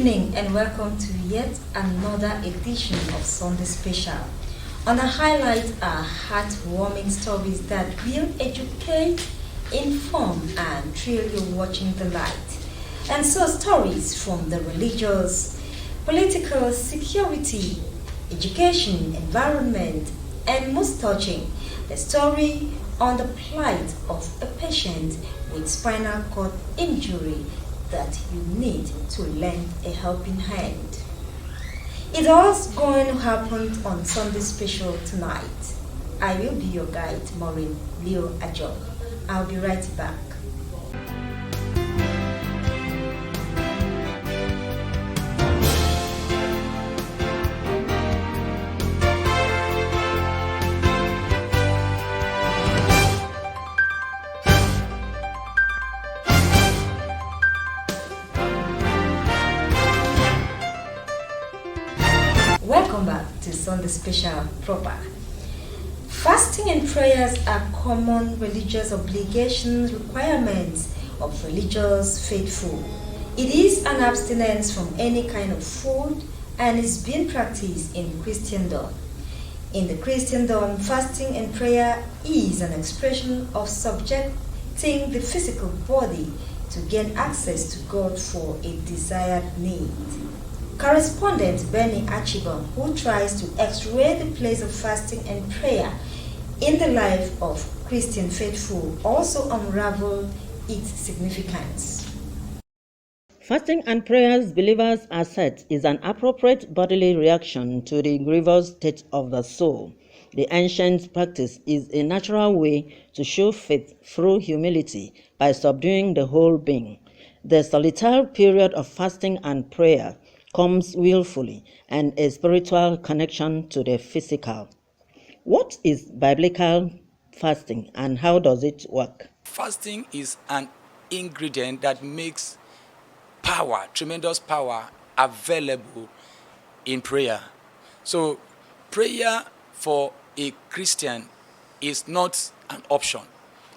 evening and welcome to yet another edition of Sunday Special. On the highlight are heartwarming stories that will educate, inform and thrill you watching the light. And so stories from the religious, political, security, education, environment, and most touching, the story on the plight of a patient with spinal cord injury that you need to lend a helping hand. It all's going to happen on Sunday Special tonight. I will be your guide, Maureen Leo Ajo. I'll be right back. Welcome back to Sunday Special proper. Fasting and prayers are common religious obligations, requirements of religious faithful. It is an abstinence from any kind of food and is being practiced in Christendom. In the Christendom, fasting and prayer is an expression of subjecting the physical body to gain access to God for a desired need. Correspondent Benny Achibon, who tries to x-ray the place of fasting and prayer in the life of Christian faithful, also unraveled its significance. Fasting and prayers, believers are said, is an appropriate bodily reaction to the grievous state of the soul. The ancient practice is a natural way to show faith through humility by subduing the whole being. The solitary period of fasting and prayer comes willfully and a spiritual connection to the physical. What is biblical fasting and how does it work? Fasting is an ingredient that makes power, tremendous power, available in prayer. So prayer for a Christian is not an option.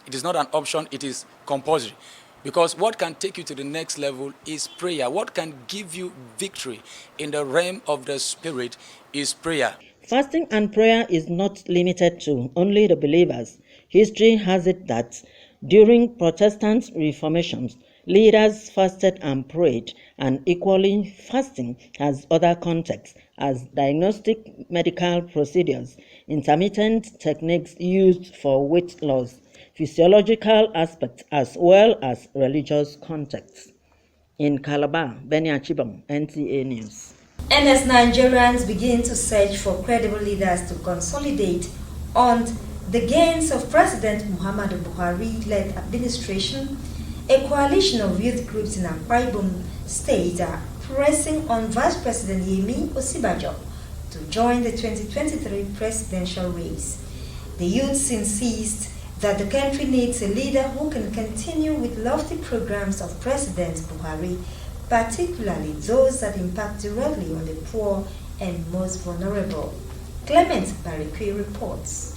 It is not an option, it is compulsory. Because what can take you to the next level is prayer. What can give you victory in the realm of the spirit is prayer. Fasting and prayer is not limited to only the believers. History has it that during Protestant reformations, leaders fasted and prayed, and equally fasting has other contexts as diagnostic medical procedures, intermittent techniques used for weight loss, physiological aspects as well as religious contexts. In Calabar, Benny Achibong, NTA News. And as Nigerians begin to search for credible leaders to consolidate on the gains of President Muhammadu Buhari-led administration, a coalition of youth groups in Akwa Ibom State are pressing on Vice President Yemi Osinbajo to join the 2023 presidential race. The youths insist that the country needs a leader who can continue with lofty programs of President Buhari, particularly those that impact directly on the poor and most vulnerable. Clement Barikwe reports.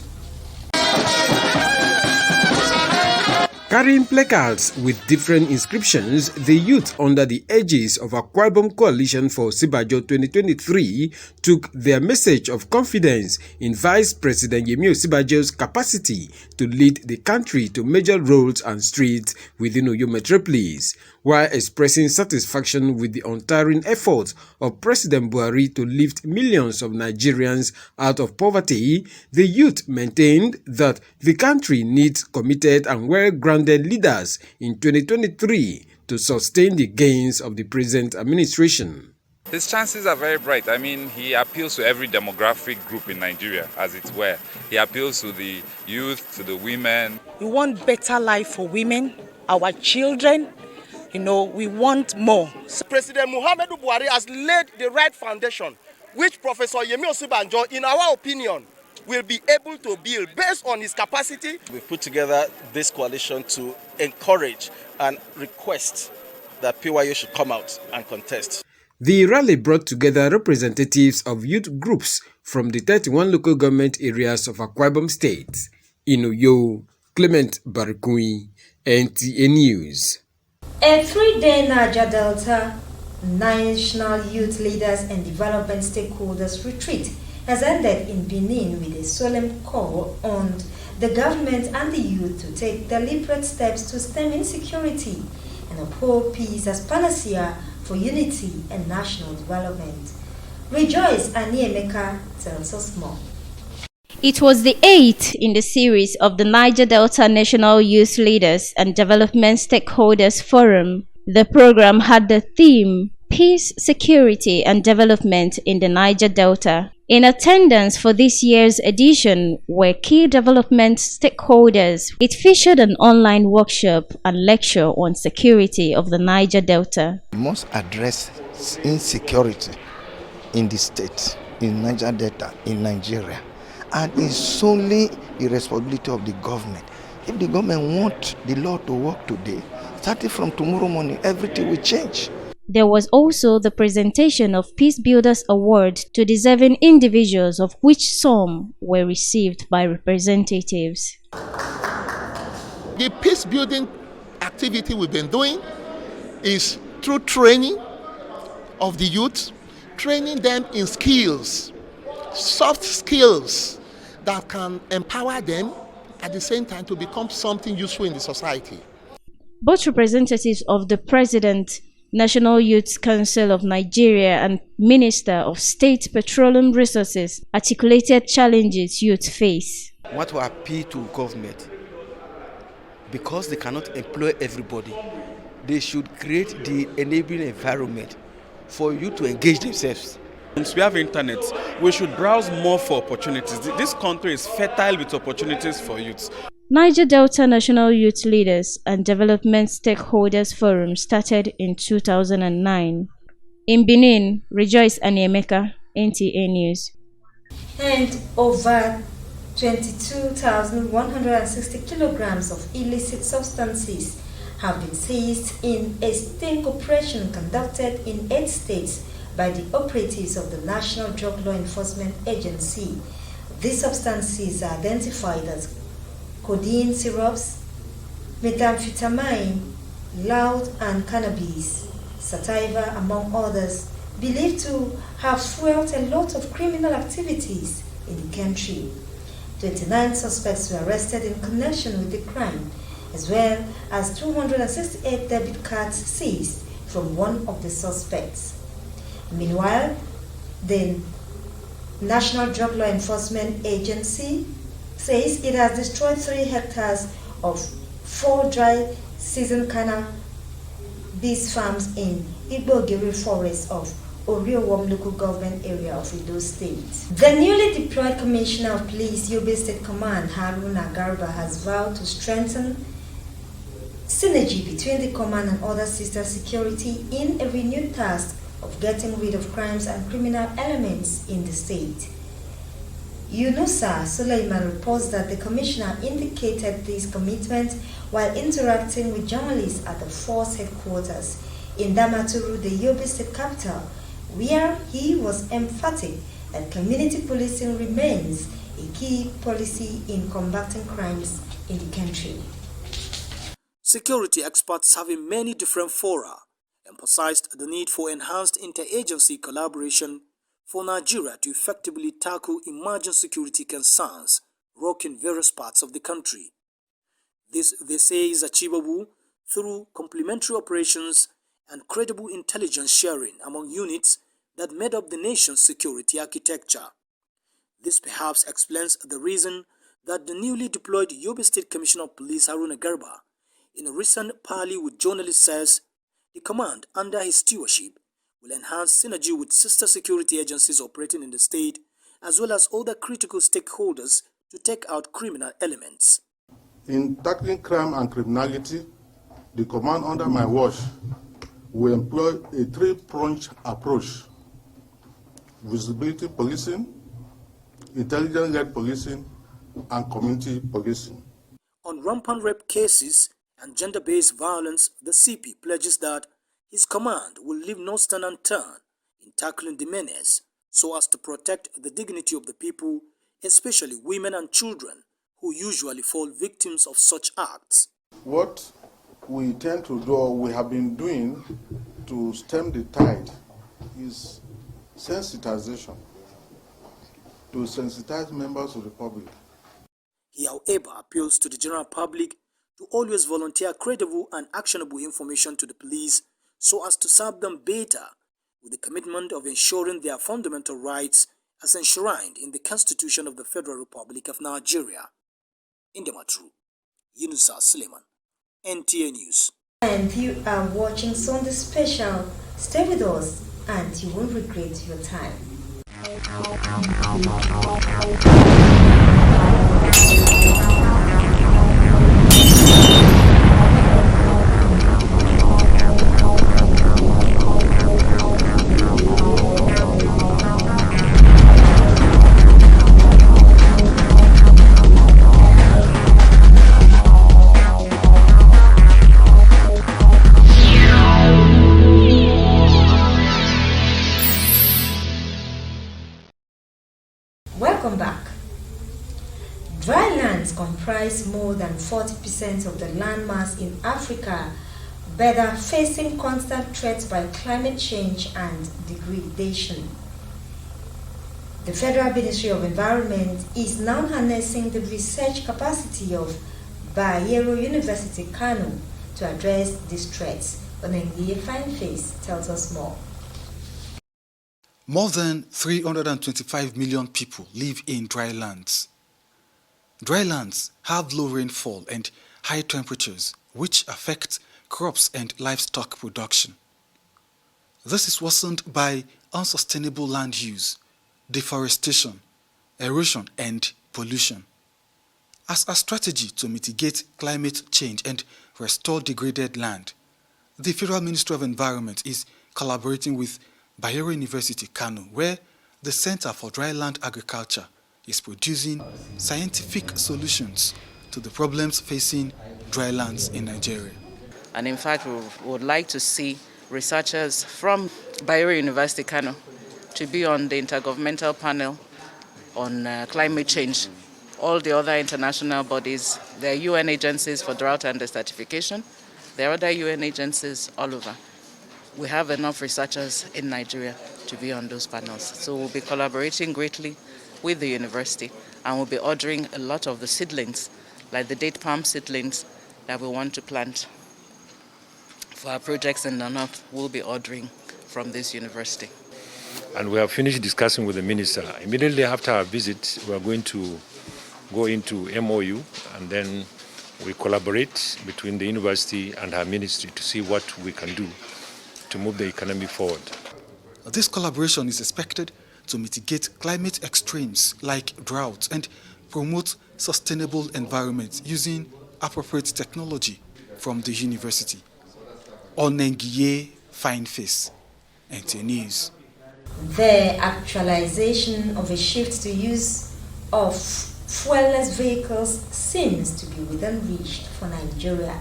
Carrying placards with different inscriptions, the youth under the aegis of Akwa Ibom Coalition for Osinbajo 2023 took their message of confidence in Vice President Yemi Osinbajo's capacity to lead the country to major roads and streets within Oyo metropolis, while expressing satisfaction with the untiring efforts of President Buhari to lift millions of Nigerians out of poverty. The youth maintained that the country needs committed and well-grounded leaders in 2023 to sustain the gains of the present administration. His chances are very bright. I mean, he appeals to every demographic group in Nigeria, as it were. He appeals to the youth, to the women. We want better life for women, our children. We want more. President Muhammadu Buhari has laid the right foundation, which Professor Yemi Osinbajo, in our opinion, will be able to build based on his capacity. We've put together this coalition to encourage and request that PYU should come out and contest. The rally brought together representatives of youth groups from the 31 local government areas of Akwa Ibom State. In Uyo, Clement Barikwe, NTA News. A 3-day Niger Delta National Youth Leaders and Development Stakeholders Retreat has ended in Benin with a solemn call on the government and the youth to take deliberate steps to stem insecurity and uphold peace as panacea for unity and national development. Rejoice Aniemeka tells us more. It was the 8th in the series of the Niger Delta National Youth Leaders and Development Stakeholders Forum. The program had the theme Peace, Security and Development in the Niger Delta. In attendance for this year's edition were key development stakeholders. It featured an online workshop and lecture on security of the Niger Delta. We must address insecurity in the state, in Niger Delta, in Nigeria. And it's solely the responsibility of the government. If the government wants the law to work today, starting from tomorrow morning, everything will change. There was also the presentation of Peace Builders Award to deserving individuals, of which some were received by representatives. The peace building activity we've been doing is through training of the youth, training them in skills, soft skills that can empower them at the same time to become something useful in the society. Both representatives of the President, National Youth Council of Nigeria and Minister of State Petroleum Resources articulated challenges youth face. I want to appeal to government, because they cannot employ everybody, they should create the enabling environment for you to engage themselves. Once we have internet, we should browse more for opportunities. This country is fertile with opportunities for youths. Niger Delta National Youth Leaders and Development Stakeholders Forum started in 2009. In Benin, Rejoice Aniemeka, NTA News. And over 22,160 kilograms of illicit substances have been seized in a sting operation conducted in 8 states by the operatives of the National Drug Law Enforcement Agency. These substances are identified as codeine syrups, methamphetamine, loud and cannabis, sativa, among others, believed to have fueled a lot of criminal activities in the country. 29 suspects were arrested in connection with the crime, as well as 268 debit cards seized from one of the suspects. Meanwhile, the National Drug Law Enforcement Agency says it has destroyed 3 hectares of 4 dry season cannabis farms in Igbogiri Forest of Oriowom local government area of Edo State. The newly deployed Commissioner of Police, Yobe State Command, Haruna Garba, has vowed to strengthen synergy between the command and other sister security in a renewed task of getting rid of crimes and criminal elements in the state. Yunusa Suleiman reports that the commissioner indicated this commitment while interacting with journalists at the force headquarters in Damaturu, the Yobe State capital, where he was emphatic that community policing remains a key policy in combating crimes in the country. Security experts have in many different fora emphasized the need for enhanced interagency collaboration for Nigeria to effectively tackle emerging security concerns rocking various parts of the country. This, they say, is achievable through complementary operations and credible intelligence sharing among units that made up the nation's security architecture. This perhaps explains the reason that the newly deployed Yobe State Commissioner of Police Haruna Garba, in a recent parley with journalists, says the command under his stewardship will enhance synergy with sister security agencies operating in the state, as well as other critical stakeholders to take out criminal elements. In tackling crime and criminality, the command under my watch will employ a 3-pronged approach: visibility policing, intelligence-led policing, and community policing. On rampant rape cases and gender-based violence, the CP pledges that his command will leave no stone unturned in tackling the menace so as to protect the dignity of the people, especially women and children who usually fall victims of such acts. What we tend to do, we have been doing to stem the tide is sensitization, to sensitize members of the public. He, however, appeals to the general public to always volunteer credible and actionable information to the police so as to serve them better, with the commitment of ensuring their fundamental rights as enshrined in the Constitution of the Federal Republic of Nigeria. In the Matru, Yunusa Suleiman, NTA News. And you are watching Sunday Special. Stay with us and you won't regret your time. Welcome back. Dry lands comprise more than 40% of the landmass in Africa, but are facing constant threats by climate change and degradation. The Federal Ministry of Environment is now harnessing the research capacity of Bayero University, Kano, to address these threats. Onengiye Fineface tells us more. More than 325 million people live in dry lands. Dry lands have low rainfall and high temperatures, which affect crops and livestock production. This is worsened by unsustainable land use, deforestation, erosion, and pollution. As a strategy to mitigate climate change and restore degraded land, the Federal Ministry of Environment is collaborating with Bayero University, Kano, where the Center for Dryland Agriculture is producing scientific solutions to the problems facing drylands in Nigeria. And in fact, we would like to see researchers from Bayero University, Kano, to be on the Intergovernmental Panel on Climate Change. All the other international bodies, there are UN agencies for drought and desertification, there are other UN agencies all over. We have enough researchers in Nigeria to be on those panels. So we'll be collaborating greatly with the university, and we'll be ordering a lot of the seedlings, like the date palm seedlings that we want to plant for our projects in the north. We'll be ordering from this university. And we have finished discussing with the minister. Immediately after our visit, we are going to go into MOU, and then we collaborate between the university and our ministry to see what we can do to move the economy forward. This collaboration is expected to mitigate climate extremes like drought and promote sustainable environments using appropriate technology from the university. Onengiye Fineface, NTA News. The actualization of a shift to use of fuelless vehicles seems to be within reach for Nigeria.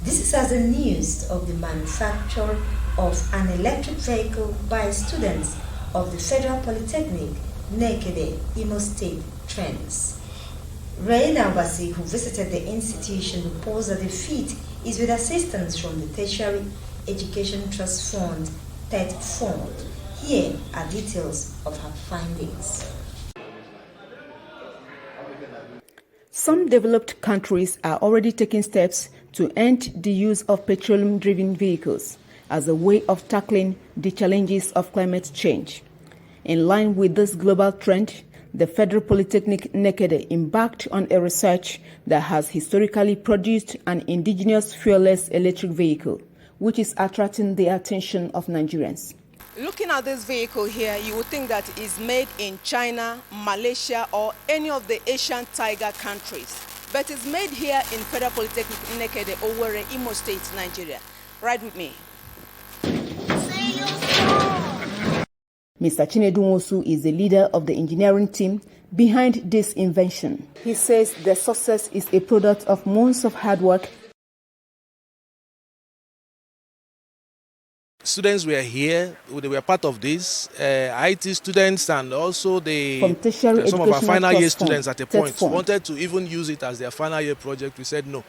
This is as the news of the manufacture of an electric vehicle by students of the Federal Polytechnic, Nekede, Imo State, trends. Ray Nabasi, who visited the institution, reports that the feat is with assistance from the Tertiary Education Trust Fund, TED Fund. Here are details of her findings. Some developed countries are already taking steps to end the use of petroleum-driven vehicles as a way of tackling the challenges of climate change. In line with this global trend, the Federal Polytechnic Nekede embarked on a research that has historically produced an indigenous fuelless electric vehicle, which is attracting the attention of Nigerians. Looking at this vehicle here, you would think that it's made in China, Malaysia, or any of the Asian tiger countries. But it's made here in Federal Polytechnic Nekede, Owerri, Imo State, Nigeria. Ride with me. Mr. Chinedu Nwosu is the leader of the engineering team behind this invention. He says the success is a product of months of hard work. Students were here, they were part of this, IT students and also some of our final year students at a point wanted to even use it as their final year project. We said no,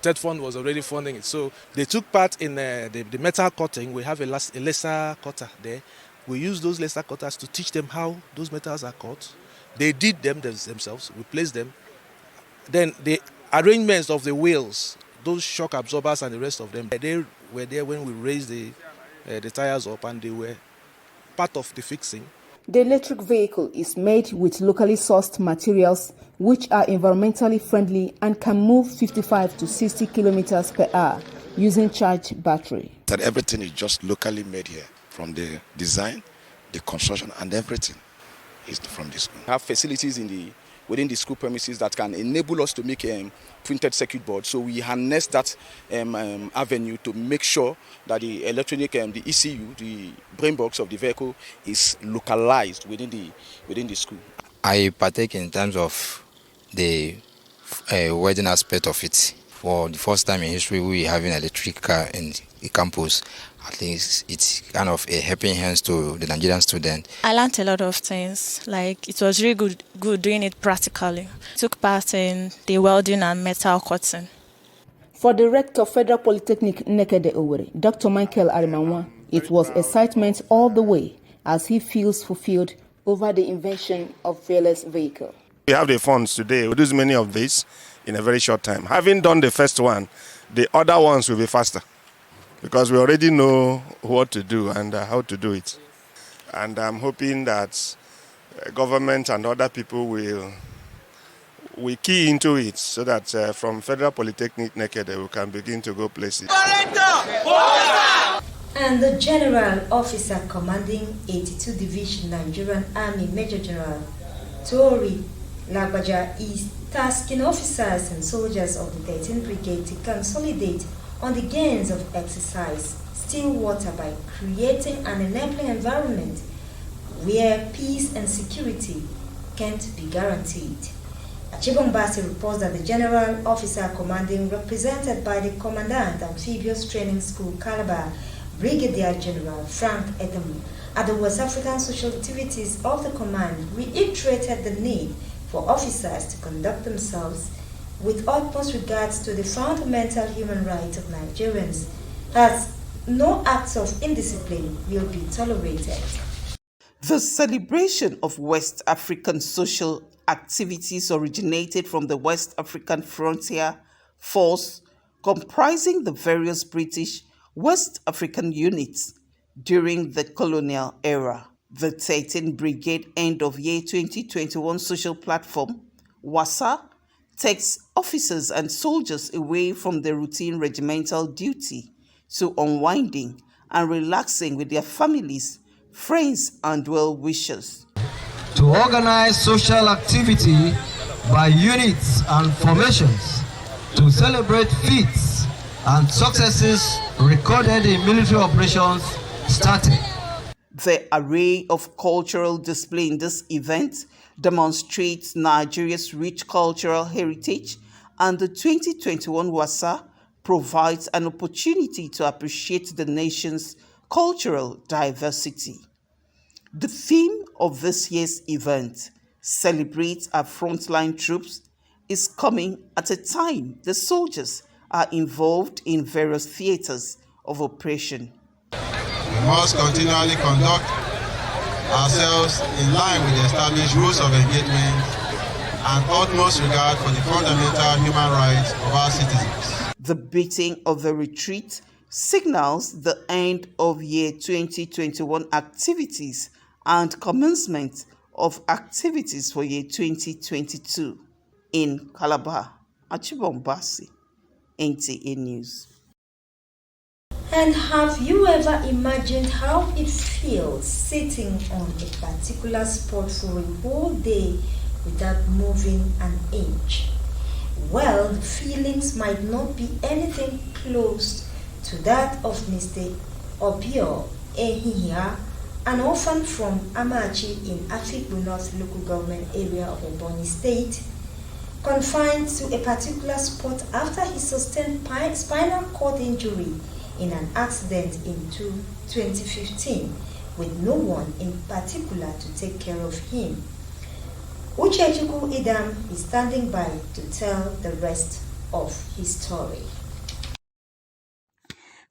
Third Fund was already funding it. So they took part in the metal cutting. We have a laser cutter there. We use those laser cutters to teach them how those metals are cut. They did them themselves, we placed them. Then the arrangements of the wheels, those shock absorbers and the rest of them, they were there when we raised the tires up, and they were part of the fixing. The electric vehicle is made with locally sourced materials which are environmentally friendly and can move 55 to 60 kilometers per hour using charged battery. That everything is just locally made here, from the design, the construction, and everything is from the school. We have facilities within the school premises that can enable us to make printed circuit boards. So we harness that avenue to make sure that the electronic, the ECU, the brain box of the vehicle is localized within the school. I partake in terms of the wedding aspect of it. For the first time in history, we have an electric car in the campus. At least it's kind of a helping hands to the Nigerian student. I learned a lot of things. Like, it was really good doing it practically. Took part in the welding and metal cutting. For the rector of Federal Polytechnic Nekede Owerri, Dr. Michael Arimanwa, it was excitement all the way as he feels fulfilled over the invention of fearless vehicle. We have the funds today. We do many of these in a very short time. Having done the first one, the other ones will be faster because we already know what to do and how to do it. And I'm hoping that government and other people will key into it so that from Federal Polytechnic Nekede we can begin to go places. And the General Officer Commanding 82 Division Nigerian Army Major General Tori Lagbaja is tasking officers and soldiers of the 13th Brigade to consolidate on the gains of exercise still water by creating an enabling environment where peace and security can't be guaranteed. Achibombasi reports that the General Officer Commanding, represented by the Commandant Amphibious Training School Calabar, Brigadier General Frank Edem, at the West African social activities of the command, reiterated the need for officers to conduct themselves with utmost regards to the fundamental human rights of Nigerians, as no acts of indiscipline will be tolerated. The celebration of West African social activities originated from the West African Frontier Force, comprising the various British West African units during the colonial era. The 13th Brigade End of Year 2021 Social Platform, WASA, takes officers and soldiers away from their routine regimental duty to unwinding and relaxing with their families, friends, and well-wishers. To organize social activity by units and formations to celebrate feats and successes recorded in military operations started. The array of cultural display in this event demonstrates Nigeria's rich cultural heritage, and the 2021 WASA provides an opportunity to appreciate the nation's cultural diversity. The theme of this year's event, Celebrate Our Frontline Troops, is coming at a time the soldiers are involved in various theaters of operation. We must continually conduct ourselves in line with the established rules of engagement and utmost regard for the fundamental human rights of our citizens. The beating of the retreat signals the end of year 2021 activities and commencement of activities for year 2022 in Calabar. Achibombasi, NTA News. And have you ever imagined how it feels sitting on a particular spot for a whole day without moving an inch? Well, the feelings might not be anything close to that of Mr. Obio Ehihia, an orphan from Amachi in Afikpo North local government area of Ebonyi State, confined to a particular spot after he sustained spinal cord injury in an accident in 2015 with no one in particular to take care of him. Uchechukwu Idam is standing by to tell the rest of his story.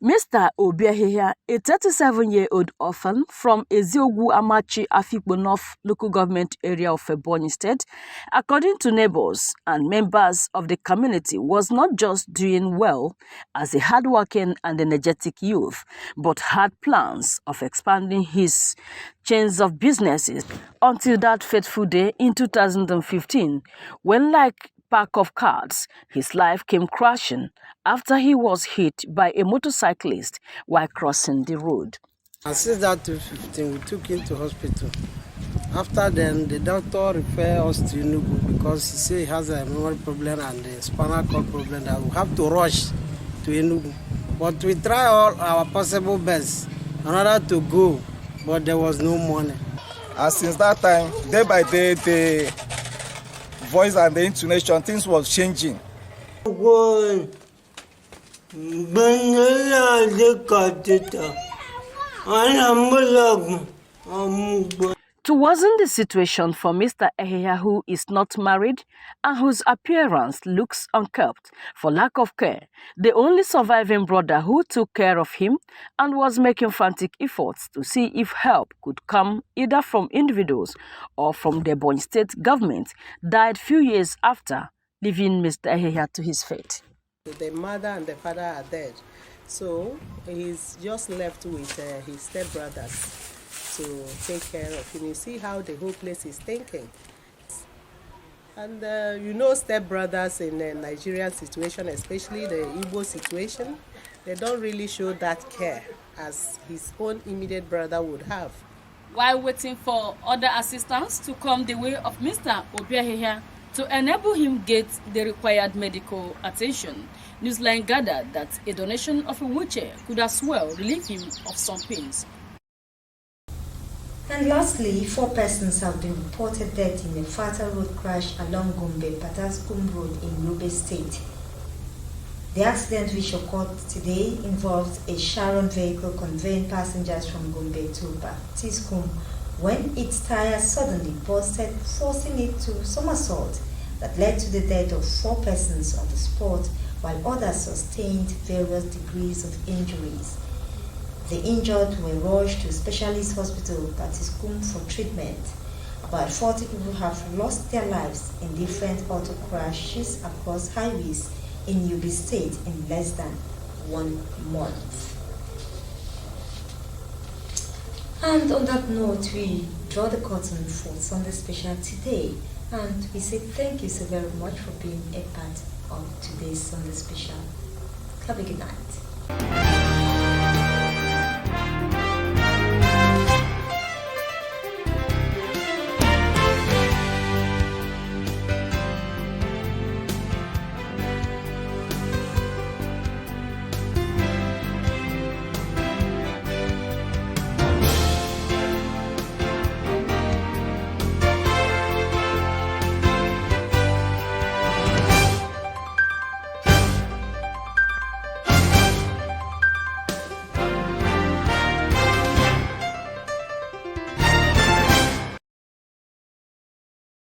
Mr. Obiahihia, a 37-year-old orphan from Eziogwu Amachi Afikpo North local government area of Ebonyi State, according to neighbors and members of the community, was not just doing well as a hardworking and energetic youth, but had plans of expanding his chains of businesses until that fateful day in 2015, when, like pack of cards, his life came crashing after he was hit by a motorcyclist while crossing the road. And since that 2015, we took him to hospital. After then, the doctor referred us to Enugu because he said he has a memory problem and a spinal cord problem that we have to rush to Enugu. But we try all our possible best in order to go, but there was no money. And since that time, day by day, the voice and the intonation, things was changing. To worsen the situation for Mr. Ehia, who is not married and whose appearance looks unkempt for lack of care, the only surviving brother who took care of him and was making frantic efforts to see if help could come either from individuals or from the Ebonyi State government, died few years after, leaving Mr. Ehia to his fate. The mother and the father are dead, so he's just left with his stepbrothers to take care of him. You see how the whole place is thinking. And you know, stepbrothers in the Nigerian situation, especially the Igbo situation, they don't really show that care as his own immediate brother would have. While waiting for other assistance to come the way of Mr. Obiahihia to enable him get the required medical attention, Newsline gathered that a donation of a wheelchair could as well relieve him of some pains. And lastly, 4 persons have been reported dead in a fatal road crash along Gombe-Pataskum Road in Yobe State. The accident, which occurred today, involved a Sharon vehicle conveying passengers from Gombe to Pataskum when its tire suddenly busted, forcing it to somersault that led to the death of 4 persons on the spot, while others sustained various degrees of injuries. The injured were rushed to Specialist Hospital Patiskum for treatment. About 40 people have lost their lives in different auto crashes across highways in Yobe State in less than 1 month. And on that note, we draw the curtain for Sunday Special today, and we say thank you so very much for being a part of today's Sunday Special. Have a good night.